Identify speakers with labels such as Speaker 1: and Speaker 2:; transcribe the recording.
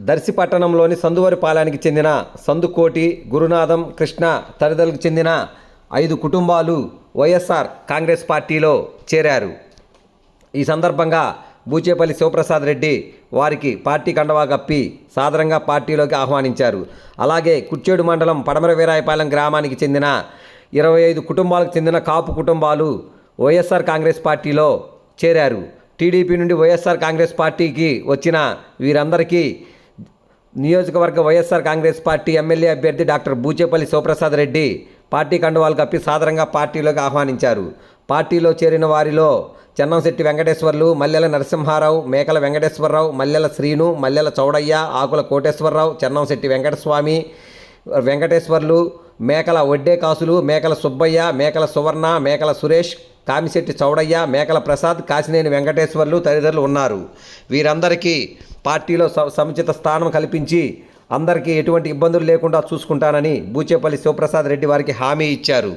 Speaker 1: దర్శి పట్టణంలోని సందువరిపాలెనికి చెందిన సందుకోటి, గురునాథం, కృష్ణ తదితరులకు చెందిన 5 కుటుంబాలు వైఎస్ఆర్ కాంగ్రెస్ పార్టీలో చేరారు. ఈ సందర్భంగా బూచేపల్లి శివప్రసాద్ రెడ్డి వారికి పార్టీ కండవా కప్పి సాదరంగా పార్టీలోకి ఆహ్వానించారు. అలాగే కుర్చేడు మండలం పడమర వీరాయపాలెం గ్రామానికి చెందిన 25 కుటుంబాలకు చెందిన కాపు కుటుంబాలు వైఎస్ఆర్ కాంగ్రెస్ పార్టీలో చేరారు. టీడీపీ నుండి వైఎస్ఆర్ కాంగ్రెస్ పార్టీకి వచ్చిన వీరందరికీ నియోజకవర్గ వైఎస్ఆర్ కాంగ్రెస్ పార్టీ ఎమ్మెల్యే అభ్యర్థి డాక్టర్ బూచేపల్లి శివప్రసాద్ రెడ్డి పార్టీ కండువాలు కప్పి సాదరంగా పార్టీలోకి ఆహ్వానించారు. పార్టీలో చేరిన వారిలో చెన్నంశెట్టి వెంకటేశ్వర్లు, మల్లెల నరసింహారావు, మేకల వెంకటేశ్వరరావు, మల్లెల శ్రీను, మల్లెల చౌడయ్య, ఆకుల కోటేశ్వరరావు, చెన్నంశెట్టి వెంకటస్వామి, వెంకటేశ్వర్లు, మేకల వడ్డే కాసులు, మేకల సుబ్బయ్య, మేకల సువర్ణ, మేకల సురేష్, కామిశెట్టి చౌడయ్య, మేకల ప్రసాద్, కాసినేని వెంకటేశ్వర్లు తదితరులు ఉన్నారు. వీరందరికీ పార్టీలో సముచిత స్థానం కల్పించి అందరికీ ఎటువంటి ఇబ్బందులు లేకుండా చూసుకుంటానని బూచేపల్లి శివప్రసాద్ రెడ్డి వారికి హామీ ఇచ్చారు.